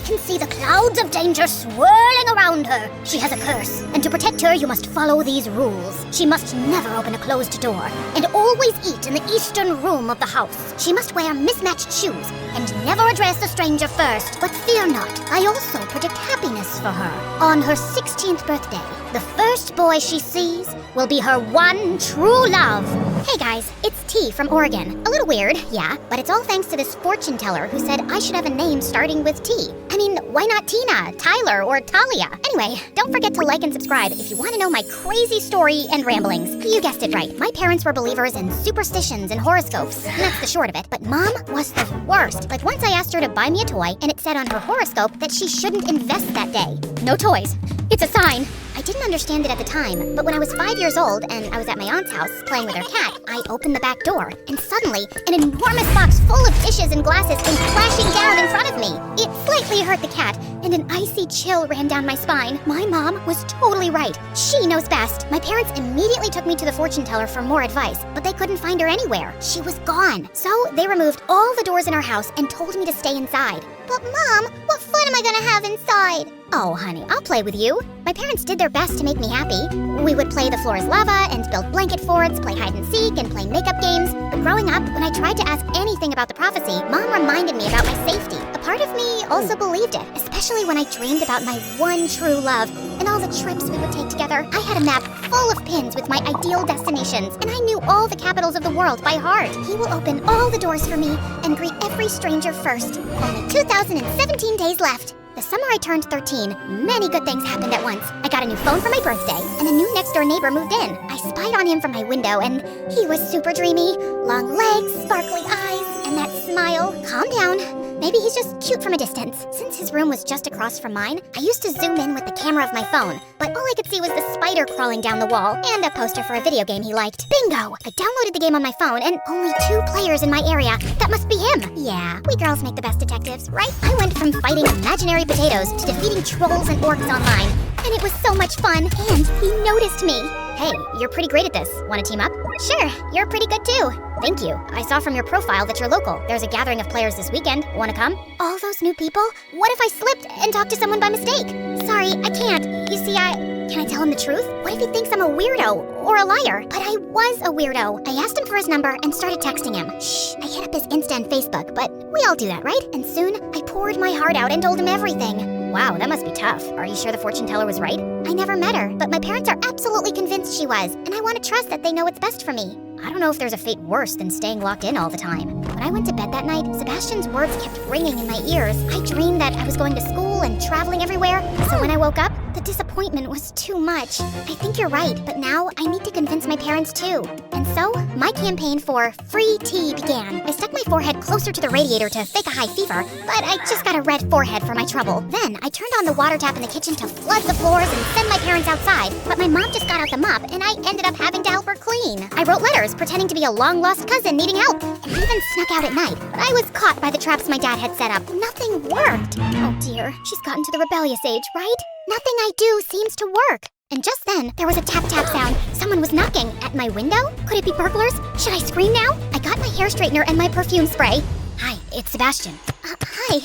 can see the clouds of danger swirling around her. She has a curse, and to protect her, you must follow these rules. She must never open a closed door, and always eat in the eastern room of the house. She must wear mismatched shoes, and never address a stranger first. But fear not, I also predict happiness for her. On her 16th birthday, the first boy she sees will be her one true love. Hey guys, it's T from Oregon. A little weird, yeah, but it's all thanks to this fortune teller who said I should have a name starting with T. I mean, why not Tina, Tyler, or Talia? Anyway, don't forget to like and subscribe if you want to know my crazy story and ramblings. You guessed it right. My parents were believers in superstitions and horoscopes, and that's the short of it. But Mom was the worst. Like once I asked her to buy me a toy, and it said on her horoscope that she shouldn't invest that day. No toys. It's a sign. I didn't understand it at the time, but when I was 5 years old and I was at my aunt's house playing with her cat, I opened the back door, and suddenly, an enormous box full of dishes and glasses came crashing down in front of me. It slightly hurt the cat, and an icy chill ran down my spine. My mom was totally right. She knows best. My parents immediately took me to the fortune teller for more advice, but they couldn't find her anywhere. She was gone. So they removed all the doors in our house and told me to stay inside. But Mom, what fun am I gonna have inside? Oh, honey, I'll play with you. My parents did their best to make me happy. We would play The Floor is Lava and build blanket forts, play hide and seek, and play makeup games. But growing up, when I tried to ask anything about the prophecy, Mom reminded me about my safety. A part of me also believed it, especially when I dreamed about my one true love and all the trips we would take together. I had a map full of pins with my ideal destinations, and I knew all the capitals of the world by heart. He will open all the doors for me and greet every stranger first. Only 2,017 days left. The summer I turned 13, many good things happened at once. I got a new phone for my birthday, and a new next-door neighbor moved in. I spied on him from my window, and he was super dreamy. Long legs, sparkly eyes, and that smile. Calm down. Maybe he's just cute from a distance. Since his room was just across from mine, I used to zoom in with the camera of my phone, but all I could see was the spider crawling down the wall and a poster for a video game he liked. Bingo! I downloaded the game on my phone, and only 2 players in my area. That must be him. Yeah, we girls make the best detectives, right? I went from fighting imaginary potatoes to defeating trolls and orcs online, and it was so much fun, and he noticed me. Hey, you're pretty great at this. Want to team up? Sure, you're pretty good too. Thank you. I saw from your profile that you're local. There's a gathering of players this weekend. Want to come? All those new people? What if I slipped and talked to someone by mistake? Sorry, I can't. You see, Can I tell him the truth? What if he thinks I'm a weirdo or a liar? But I was a weirdo. I asked him for his number and started texting him. Shh, I hit up his Insta and Facebook, but we all do that, right? And soon, I poured my heart out and told him everything. Wow, that must be tough. Are you sure the fortune teller was right? I never met her, but my parents are absolutely convinced she was, and I want to trust that they know what's best for me. I don't know if there's a fate worse than staying locked in all the time. When I went to bed that night, Sebastian's words kept ringing in my ears. I dreamed that I was going to school and traveling everywhere, so when I woke up, the disappointment was too much. I think you're right, but now I need to convince my parents too. And so, my campaign for free tea began. I stuck my forehead closer to the radiator to fake a high fever, but I just got a red forehead for my trouble. Then, I turned on the water tap in the kitchen to flood the floors and send my parents outside, but my mom just got out the mop and I ended up having to help her clean. I wrote letters pretending to be a long-lost cousin needing help, and even snuck out at night, but I was caught by the traps my dad had set up. Nothing worked. Oh dear, she's gotten to the rebellious age, right? Nothing I do seems to work. And just then, there was a tap-tap sound. Someone was knocking at my window? Could it be burglars? Should I scream now? I got my hair straightener and my perfume spray. Hi, it's Sebastian. Hi.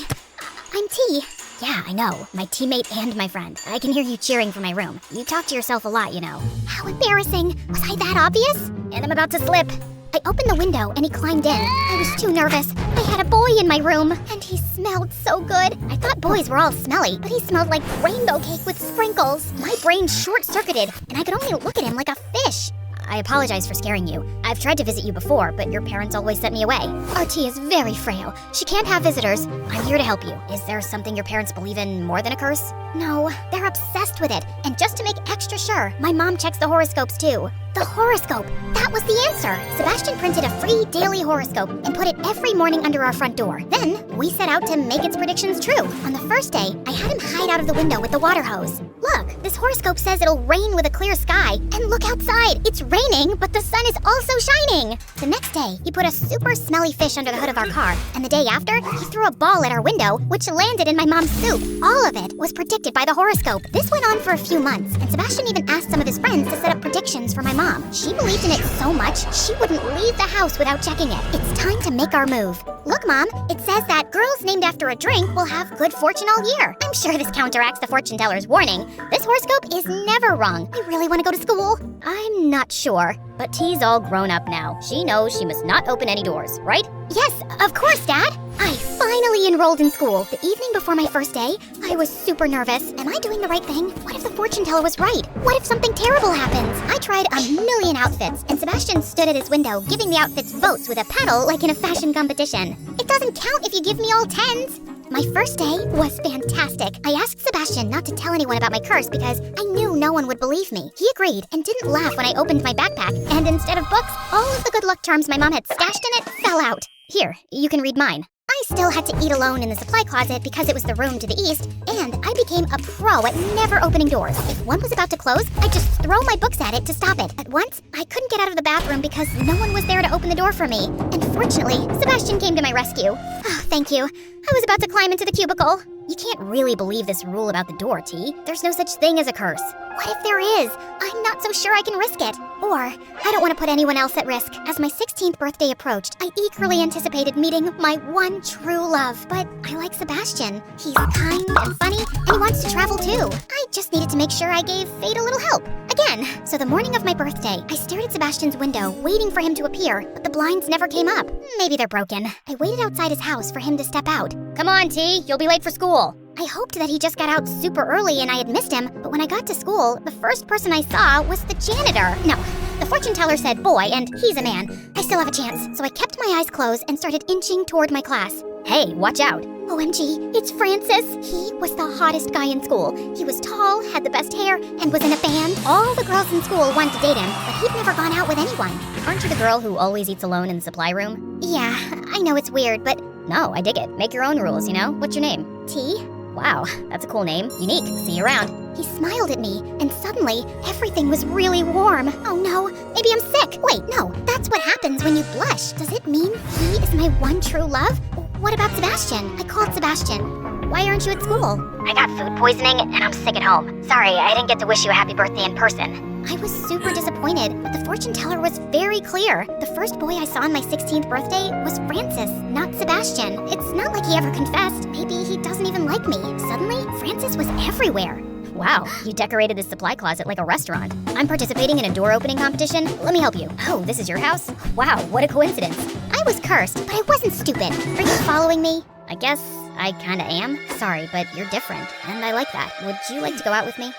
I'm T. Yeah, I know. My teammate and my friend. I can hear you cheering from my room. You talk to yourself a lot, you know. How embarrassing. Was I that obvious? And I'm about to slip. I opened the window and he climbed in. I was too nervous. I had a boy in my room, and he smelled so good. I thought boys were all smelly, but he smelled like rainbow cake with sprinkles. My brain short-circuited, and I could only look at him like a fish. I apologize for scaring you. I've tried to visit you before, but your parents always sent me away. RT is very frail. She can't have visitors. I'm here to help you. Is there something your parents believe in more than a curse? No, they're obsessed with it. And just to make extra sure, my mom checks the horoscopes too. The horoscope! That was the answer! Sebastian printed a free daily horoscope and put it every morning under our front door. Then, we set out to make its predictions true. On the first day, I had him hide out of the window with the water hose. Look, this horoscope says it'll rain with a clear sky. And look outside! It's raining, but the sun is also shining! The next day, he put a super smelly fish under the hood of our car. And the day after, he threw a ball at our window, which landed in my mom's soup. All of it was predicted by the horoscope. This went on for a few months, and Sebastian even asked some of his friends to set up predictions for my mom. mom. She believed in it so much, she wouldn't leave the house without checking it. It's time to make our move. Look, Mom, it says that girls named after a drink will have good fortune all year. I'm sure this counteracts the fortune teller's warning. This horoscope is never wrong. I really want to go to school. I'm not sure. But T's all grown up now. She knows she must not open any doors, right? Yes, of course, Dad. I finally enrolled in school. The evening before my first day, I was super nervous. Am I doing the right thing? What if the fortune teller was right? What if something terrible happens? I tried a million outfits, and Sebastian stood at his window giving the outfits votes with a pedal like in a fashion competition. It doesn't count if you give me all tens. My first day was fantastic. I asked Sebastian not to tell anyone about my curse because I knew no one would believe me. He agreed and didn't laugh when I opened my backpack, and instead of books, all of the good luck charms my mom had stashed in it fell out. Here, you can read mine. I still had to eat alone in the supply closet because it was the room to the east, and I became a pro at never opening doors. If one was about to close, I'd just throw my books at it to stop it. At once, I couldn't get out of the bathroom because no one was there to open the door for me. And fortunately, Sebastian came to my rescue. Oh, thank you. I was about to climb into the cubicle. You can't really believe this rule about the door, T. There's no such thing as a curse. What if there is? I'm not so sure I can risk it. Or, I don't want to put anyone else at risk. As my 16th birthday approached, I eagerly anticipated meeting my one true love. But I like Sebastian. He's kind and funny, and he wants to travel too. I just needed to make sure I gave fate a little help. Again. So the morning of my birthday, I stared at Sebastian's window, waiting for him to appear, but the blinds never came up. Maybe they're broken. I waited outside his house for him to step out. Come on, T, you'll be late for school. I hoped that he just got out super early and I had missed him, but when I got to school, the first person I saw was the janitor. No, the fortune teller said boy, and he's a man. I still have a chance, so I kept my eyes closed and started inching toward my class. Hey, watch out. OMG, it's Francis. He was the hottest guy in school. He was tall, had the best hair, and was in a band. All the girls in school wanted to date him, but he'd never gone out with anyone. Aren't you the girl who always eats alone in the supply room? Yeah, I know it's weird, but... No, I dig it. Make your own rules, you know? What's your name? T? Wow, that's a cool name. Unique. See you around. He smiled at me, and suddenly, everything was really warm. Oh no, maybe I'm sick. Wait, no, that's what happens when you blush. Does it mean he is my one true love? What about Sebastian? I called Sebastian. Why aren't you at school? I got food poisoning, and I'm sick at home. Sorry, I didn't get to wish you a happy birthday in person. I was super disappointed, but the fortune teller was very clear. The first boy I saw on my 16th birthday was Francis, not Sebastian. It's not like he ever confessed. Maybe he doesn't even like me. Suddenly, Francis was everywhere. Wow, you decorated this supply closet like a restaurant. I'm participating in a door opening competition. Let me help you. Oh, this is your house? Wow, what a coincidence. I was cursed, but I wasn't stupid. Are you following me? I guess I kinda am. Sorry, but you're different, and I like that. Would you like to go out with me?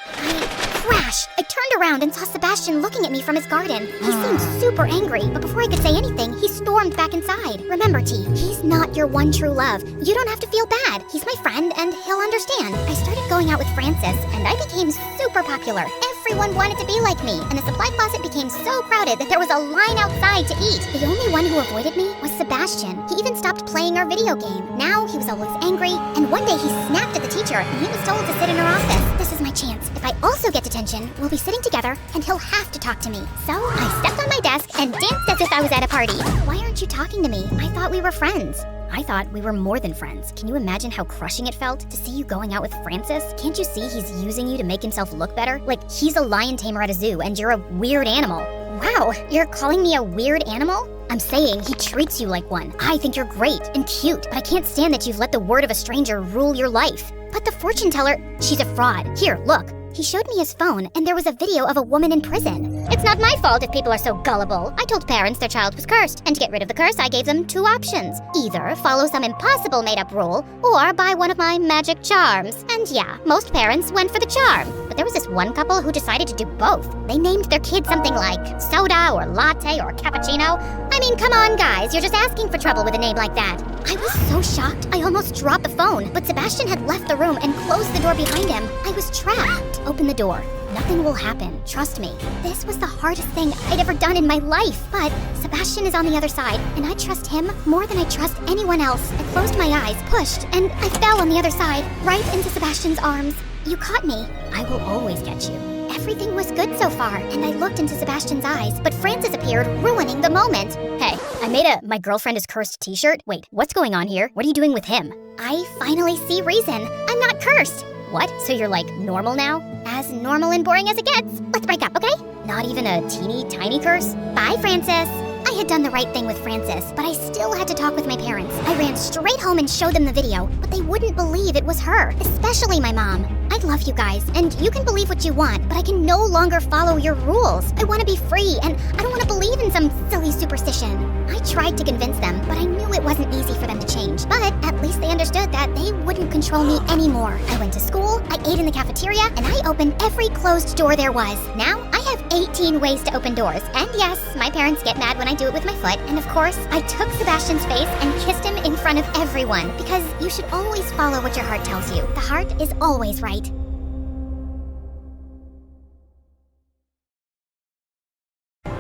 Crash! I turned around and saw Sebastian looking at me from his garden. He seemed super angry, but before I could say anything, he stormed back inside. Remember, T, he's not your one true love. You don't have to feel bad. He's my friend, and he'll understand. I started going out with Francis, and I became super popular. Everyone wanted to be like me, and the supply closet became so crowded that there was a line outside to eat. The only one who avoided me was Sebastian. He even stopped playing our video game. Now he was always angry, and one day he snapped at the teacher, and he was told to sit in her office. This is my chance. If I also get detention, we'll be sitting together, and he'll have to talk to me. So I stepped on my desk and danced as if I was at a party. Why aren't you talking to me? I thought we were friends. I thought we were more than friends. Can you imagine how crushing it felt to see you going out with Francis? Can't you see he's using you to make himself look better? Like he's a lion tamer at a zoo and you're a weird animal. Wow, you're calling me a weird animal? I'm saying he treats you like one. I think you're great and cute, but I can't stand that you've let the word of a stranger rule your life. But the fortune teller, she's a fraud. Here, look. He showed me his phone, and there was a video of a woman in prison. It's not my fault if people are so gullible. I told parents their child was cursed, and to get rid of the curse, I gave them two options. Either follow some impossible made-up rule, or buy one of my magic charms. And yeah, most parents went for the charm. But there was this one couple who decided to do both. They named their kid something like soda or latte or cappuccino. I mean, come on, guys, you're just asking for trouble with a name like that. I was so shocked, I almost dropped the phone, but Sebastian had left the room and closed the door behind him. I was trapped. Open the door. Nothing will happen, trust me. This was the hardest thing I'd ever done in my life, but Sebastian is on the other side, and I trust him more than I trust anyone else. I closed my eyes, pushed, and I fell on the other side, right into Sebastian's arms. You caught me. I will always catch you. Everything was good so far, and I looked into Sebastian's eyes, but Francis appeared, ruining the moment. Hey, I made a My Girlfriend is Cursed t-shirt. Wait, what's going on here? What are you doing with him? I finally see reason. I'm not cursed. What? So you're like normal now? As normal and boring as it gets. Let's break up, okay? Not even a teeny tiny curse? Bye, Francis. I had done the right thing with Francis, but I still had to talk with my parents. I ran straight home and showed them the video, but they wouldn't believe it was her, especially my mom. I love you guys, and you can believe what you want, but I can no longer follow your rules. I want to be free, and I don't want to believe in some silly superstition. I tried to convince them, but I knew it wasn't easy for them to change. But at least they understood that they wouldn't control me anymore. I went to school, I ate in the cafeteria, and I opened every closed door there was. Now, I have 18 ways to open doors. And yes, my parents get mad when I do it with my foot. And of course, I took Sebastian's face and kissed him in front of everyone. Because you should always follow what your heart tells you. The heart is always right.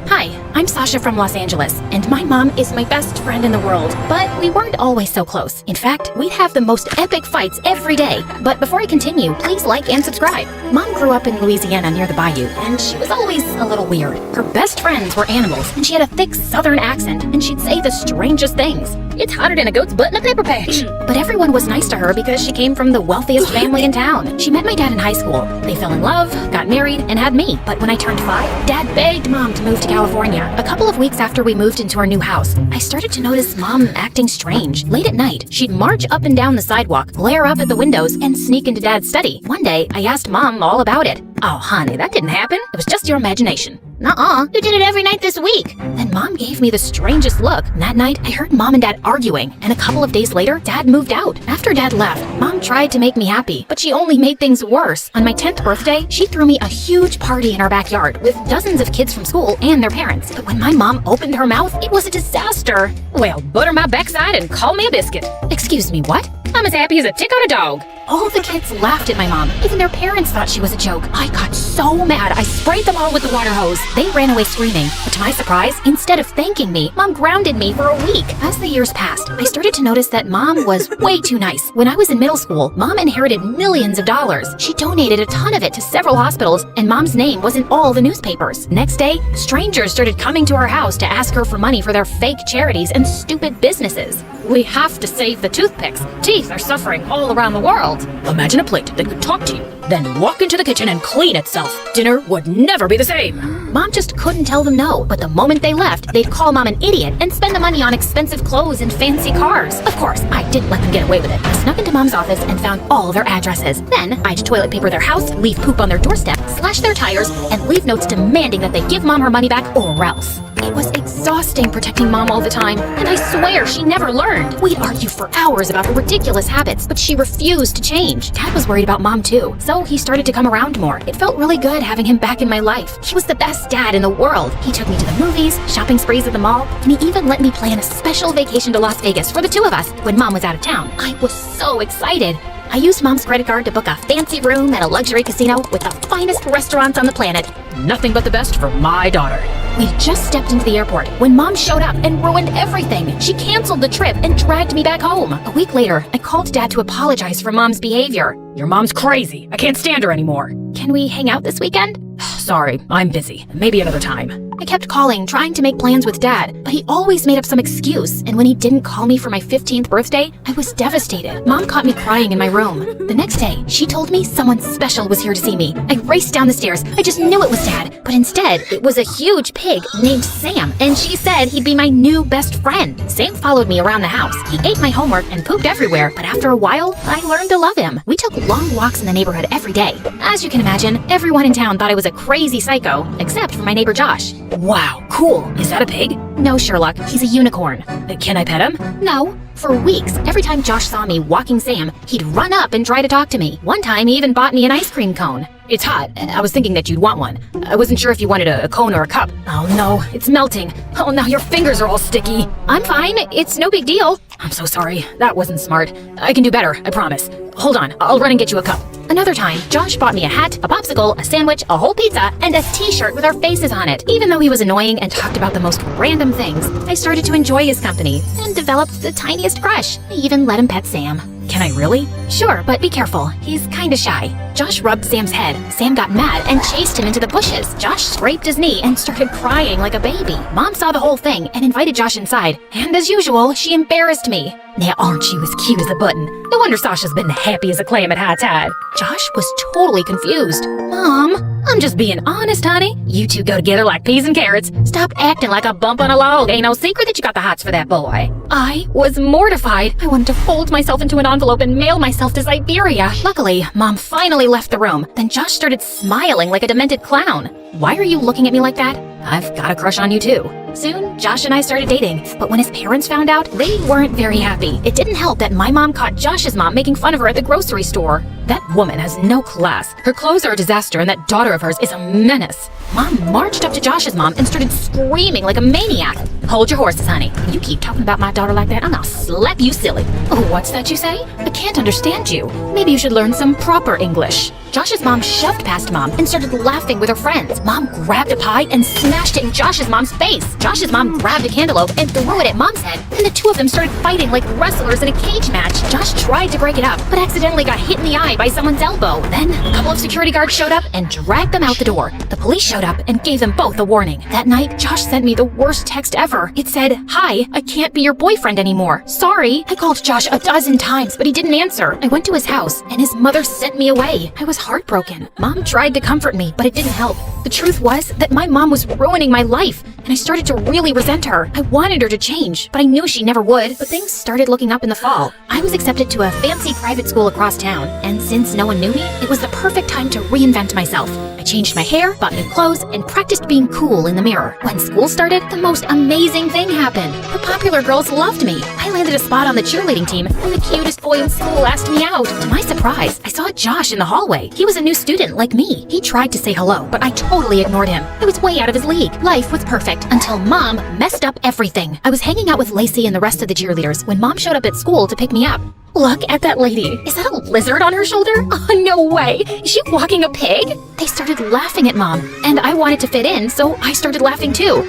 Hi, I'm Sasha from Los Angeles, and my mom is my best friend in the world. But we weren't always so close. In fact, we'd have the most epic fights every day. But before I continue, please like and subscribe. Mom grew up in Louisiana near the bayou, and she was always a little weird. Her best friends were animals, and she had a thick southern accent, and she'd say the strangest things. It's hotter than a goat's butt in a paper patch. But everyone was nice to her because she came from the wealthiest family in town. She met my dad in high school. They fell in love, got married, and had me. But when I turned 5, Dad begged Mom to move to California. A couple of weeks after we moved into our new house, I started to notice Mom acting strange. Late at night, she'd march up and down the sidewalk, glare up at the windows, and sneak into Dad's study. One day, I asked Mom all about it. Oh, honey, that didn't happen. It was just your imagination. Nuh-uh, you did it every night this week. Then Mom gave me the strangest look. And that night, I heard Mom and Dad arguing, and a couple of days later, Dad moved out. After Dad left, Mom tried to make me happy, but she only made things worse. On my 10th birthday, she threw me a huge party in our backyard with dozens of kids from school and their parents. But when my mom opened her mouth, it was a disaster. Well, butter my backside and call me a biscuit. Excuse me, what? I'm as happy as a tick on a dog. All the kids laughed at my mom. Even their parents thought she was a joke. I got so mad, I sprayed them all with the water hose. They ran away screaming. But to my surprise, instead of thanking me, Mom grounded me for a week. As the years passed, I started to notice that Mom was way too nice. When I was in middle school, Mom inherited millions of dollars. She donated a ton of it to several hospitals, and Mom's name was in all the newspapers. Next day, strangers started coming to our house to ask her for money for their fake charities and stupid businesses. We have to save the toothpicks. Teeth are suffering all around the world. Imagine a plate that could talk to you, then walk into the kitchen and clean itself. Dinner would never be the same. Mom just couldn't tell them no, but the moment they left, they'd call Mom an idiot and spend the money on expensive clothes and fancy cars. Of course, I didn't let them get away with it. I snuck into Mom's office and found all their addresses. Then, I'd toilet paper their house, leave poop on their doorstep, slash their tires, and leave notes demanding that they give Mom her money back or else. It was exhausting protecting Mom all the time, and I swear she never learned. We'd argue for hours about her ridiculous habits, but she refused to change. Dad was worried about Mom too, so he started to come around more. It felt really good having him back in my life. He was the best dad in the world. He took me to the movies, shopping sprees at the mall, and he even let me plan a special vacation to Las Vegas for the two of us when Mom was out of town. I was so excited. I used Mom's credit card to book a fancy room at a luxury casino with the finest restaurants on the planet. Nothing but the best for my daughter. We'd just stepped into the airport when Mom showed up and ruined everything. She canceled the trip and dragged me back home. A week later, I called Dad to apologize for Mom's behavior. Your mom's crazy. I can't stand her anymore. Can we hang out this weekend? Sorry, I'm busy. Maybe another time. I kept calling, trying to make plans with Dad, but he always made up some excuse, and when he didn't call me for my 15th birthday, I was devastated. Mom caught me crying in my room. The next day, she told me someone special was here to see me. I raced down the stairs. I just knew it was Dad, but instead, it was a huge pig named Sam, and she said he'd be my new best friend. Sam followed me around the house. He ate my homework and pooped everywhere, but after a while, I learned to love him. We took long walks in the neighborhood every day. As you can imagine, everyone in town thought I was a crazy psycho, except for my neighbor Josh. Wow, cool. Is that a pig? No, Sherlock. He's a unicorn. Can I pet him? No. For weeks, every time Josh saw me walking Sam, he'd run up and try to talk to me. One time, he even bought me an ice cream cone. It's hot. I was thinking that you'd want one. I wasn't sure if you wanted a cone or a cup. Oh no, it's melting. Oh, now your fingers are all sticky. I'm fine. It's no big deal. I'm so sorry. That wasn't smart. I can do better, I promise. Hold on, I'll run and get you a cup. Another time, Josh bought me a hat, a popsicle, a sandwich, a whole pizza, and a t-shirt with our faces on it. Even though he was annoying and talked about the most random things, I started to enjoy his company and developed the tiniest crush. I even let him pet Sam. Can I really? Sure, but be careful. He's kinda shy. Josh rubbed Sam's head. Sam got mad and chased him into the bushes. Josh scraped his knee and started crying like a baby. Mom saw the whole thing and invited Josh inside. And as usual, she embarrassed me. Now aren't you as cute as a button? No wonder Sasha's been happy as a clam at high tide. Josh was totally confused. Mom, I'm just being honest, honey. You two go together like peas and carrots. Stop acting like a bump on a log. Ain't no secret that you got the hots for that boy. I was mortified. I wanted to fold myself into an envelope and mail myself to Siberia. Luckily, Mom finally left the room. Then Josh started smiling like a demented clown. Why are you looking at me like that? I've got a crush on you too. Soon, Josh and I started dating, but when his parents found out, they weren't very happy. It didn't help that my mom caught Josh's mom making fun of her at the grocery store. That woman has no class. Her clothes are a disaster, and that daughter of hers is a menace. Mom marched up to Josh's mom and started screaming like a maniac. Hold your horses, honey. You keep talking about my daughter like that, I'm gonna slap you silly. Oh, what's that you say? I can't understand you. Maybe you should learn some proper English. Josh's mom shoved past Mom and started laughing with her friends. Mom grabbed a pie and smashed it in Josh's mom's face. Josh's mom grabbed a cantaloupe and threw it at Mom's head, and the two of them started fighting like wrestlers in a cage match. Josh tried to break it up, but accidentally got hit in the eye by someone's elbow. Then, a couple of security guards showed up and dragged them out the door. The police showed up and gave them both a warning. That night, Josh sent me the worst text ever. It said, "Hi, I can't be your boyfriend anymore. Sorry." I called Josh a dozen times, but he didn't answer. I went to his house, and his mother sent me away. I was heartbroken. Mom tried to comfort me, but it didn't help. The truth was that my mom was ruining my life, and I started to really resent her. I wanted her to change, but I knew she never would. But things started looking up in the fall. I was accepted to a fancy private school across town, and since no one knew me, it was the perfect time to reinvent myself. I changed my hair, bought new clothes, and practiced being cool in the mirror. When school started, the most amazing thing happened. The popular girls loved me. I landed a spot on the cheerleading team, and the cutest boy in school asked me out. To my surprise, I saw Josh in the hallway. He was a new student like me. He tried to say hello, but I totally ignored him. I was way out of his league. Life was perfect until Mom messed up everything. I was hanging out with Lacey and the rest of the cheerleaders when Mom showed up at school to pick me up. Look at that lady. Is that a lizard on her shoulder? Oh, no way. Is she walking a pig? They started laughing at Mom, and I wanted to fit in, so I started laughing too.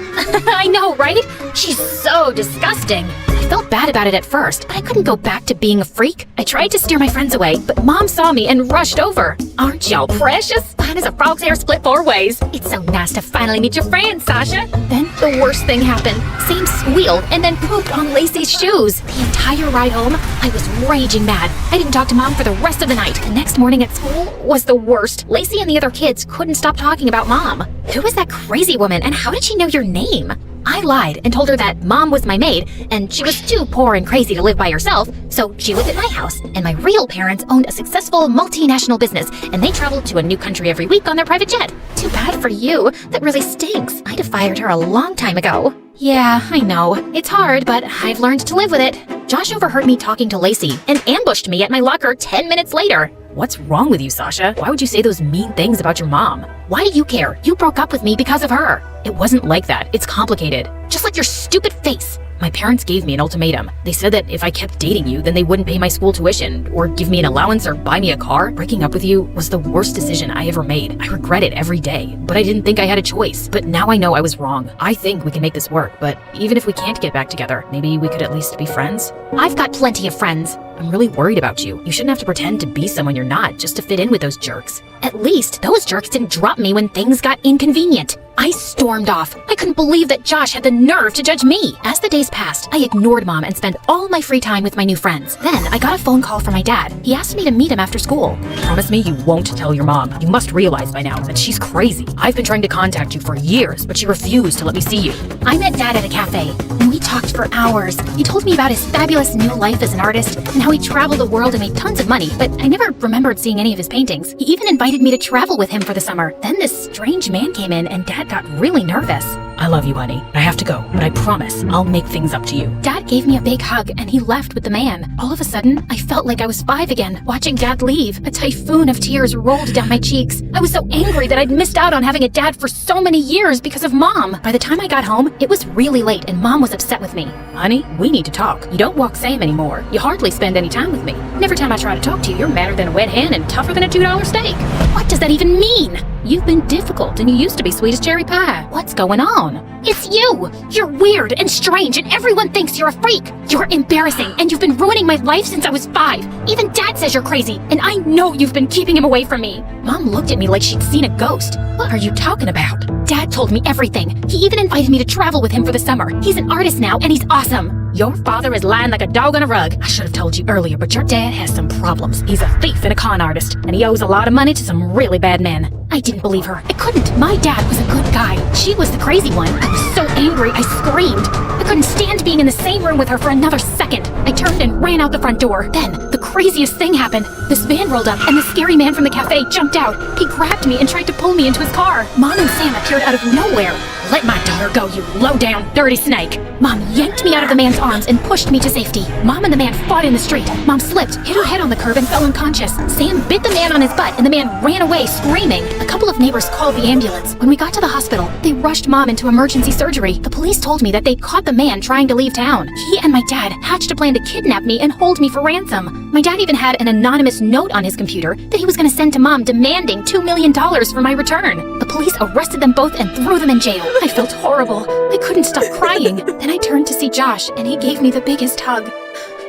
I know, right? She's so disgusting. I felt bad about it at first, but I couldn't go back to being a freak. I tried to steer my friends away, but Mom saw me and rushed over. Aren't y'all precious? Fine as a frog's hair split 4 ways. It's so nice to finally meet your friend, Sasha. Then the worst thing happened. Sam squealed and then pooped on Lacey's shoes. The entire ride home, I was raging mad. I didn't talk to Mom for the rest of the night. The next morning at school was the worst. Lacey and the other kids couldn't stop talking about Mom. Who was that crazy woman, and how did she know your name? I lied and told her that Mom was my maid, and she was too poor and crazy to live by herself, so she lived at my house. And my real parents owned a successful multinational business, and they traveled to a new country every week on their private jet. Too bad for you. That really stinks. I'd have fired her a long time ago. Yeah, I know. It's hard, but I've learned to live with it. Josh overheard me talking to Lacey and ambushed me at my locker 10 minutes later. What's wrong with you, Sasha? Why would you say those mean things about your mom? Why do you care? You broke up with me because of her. It wasn't like that. It's complicated. Just like your stupid face. My parents gave me an ultimatum. They said that if I kept dating you, then they wouldn't pay my school tuition, or give me an allowance, or buy me a car. Breaking up with you was the worst decision I ever made. I regret it every day, but I didn't think I had a choice. But now I know I was wrong. I think we can make this work, but even if we can't get back together, maybe we could at least be friends? I've got plenty of friends. I'm really worried about you. You shouldn't have to pretend to be someone you're not just to fit in with those jerks. At least those jerks didn't drop me when things got inconvenient. I stormed off. I couldn't believe that Josh had the nerve to judge me. As the days passed, I ignored Mom and spent all my free time with my new friends. Then I got a phone call from my dad. He asked me to meet him after school. Promise me you won't tell your mom. You must realize by now that she's crazy. I've been trying to contact you for years, but she refused to let me see you. I met Dad at a cafe, and we talked for hours. He told me about his fabulous new life as an artist and how he traveled the world and made tons of money, but I never remembered seeing any of his paintings. He even invited me to travel with him for the summer. Then this strange man came in, and Dad got really nervous. I love you, honey. I have to go, but I promise I'll make things up to you. Dad gave me a big hug, and he left with the man. All of a sudden, I felt like I was 5 again, watching Dad leave. A typhoon of tears rolled down my cheeks. I was so angry that I'd missed out on having a dad for so many years because of Mom. By the time I got home, it was really late, and Mom was upset with me. Honey, we need to talk. You don't walk same anymore. You hardly spend any time with me. And every time I try to talk to you, you're madder than a wet hen and tougher than a $2 steak. What does that even mean? You've been difficult, and you used to be sweet as cherry pie. What's going on? It's you! You're weird and strange, and everyone thinks you're a freak. You're embarrassing, and you've been ruining my life since I was 5. Even Dad says you're crazy, and I know you've been keeping him away from me. Mom looked at me like she'd seen a ghost. What are you talking about? Dad told me everything. He even invited me to travel with him for the summer. He's an artist now, and he's awesome. Your father is lying like a dog on a rug. I should have told you earlier, but your dad has some problems. He's a thief and a con artist, and he owes a lot of money to some really bad men. I didn't believe her. I couldn't. My dad was a good guy. She was the crazy one. I was so angry, I screamed. I couldn't stand being in the same room with her for another second. I turned and ran out the front door. Then, the craziest thing happened. This van rolled up, and the scary man from the cafe jumped out. He grabbed me and tried to pull me into his car. Mom and Sam appeared out of nowhere. Let my daughter go, you low-down, dirty snake. Mom yanked me out of the man's arms and pushed me to safety. Mom and the man fought in the street. Mom slipped, hit her head on the curb, and fell unconscious. Sam bit the man on his butt, and the man ran away, screaming. A couple of neighbors called the ambulance. When we got to the hospital, they rushed Mom into emergency surgery. The police told me that they'd caught the man trying to leave town. He and my dad hatched a plan to kidnap me and hold me for ransom. My dad even had an anonymous note on his computer that he was going to send to Mom demanding $2 million for my return. The police arrested them both and threw them in jail. I felt horrible. I couldn't stop crying. Then I turned to see Josh, and he gave me the biggest hug.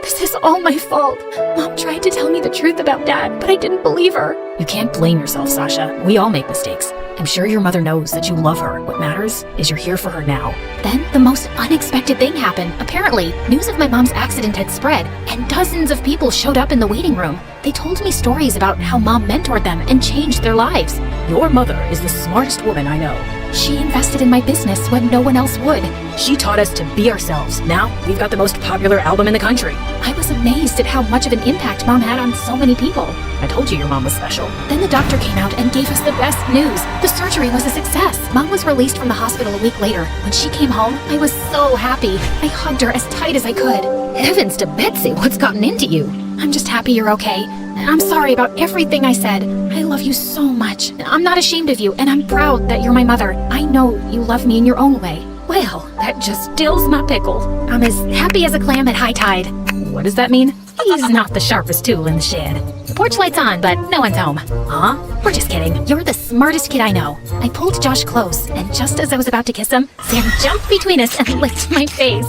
This is all my fault. Mom tried to tell me the truth about Dad, but I didn't believe her. You can't blame yourself, Sasha. We all make mistakes. I'm sure your mother knows that you love her. What matters is you're here for her now. Then the most unexpected thing happened. Apparently, news of my mom's accident had spread, and dozens of people showed up in the waiting room. They told me stories about how Mom mentored them and changed their lives. Your mother is the smartest woman I know. She invested in my business when no one else would. She taught us to be ourselves. Now, we've got the most popular album in the country. I was amazed at how much of an impact Mom had on so many people. I told you your mom was special. Then the doctor came out and gave us the best news. The surgery was a success. Mom was released from the hospital a week later. When she came home, I was so happy. I hugged her as tight as I could. Heavens to Betsy, what's gotten into you? I'm just happy you're okay. I'm sorry about everything I said. I love you so much. I'm not ashamed of you, and I'm proud that you're my mother. I know you love me in your own way. Well, that just stills my pickle. I'm as happy as a clam at high tide. What does that mean? He's not the sharpest tool in the shed. The porch light's on, but no one's home. Huh? We're just kidding. You're the smartest kid I know. I pulled Josh close, and just as I was about to kiss him, Sam jumped between us and licked my face.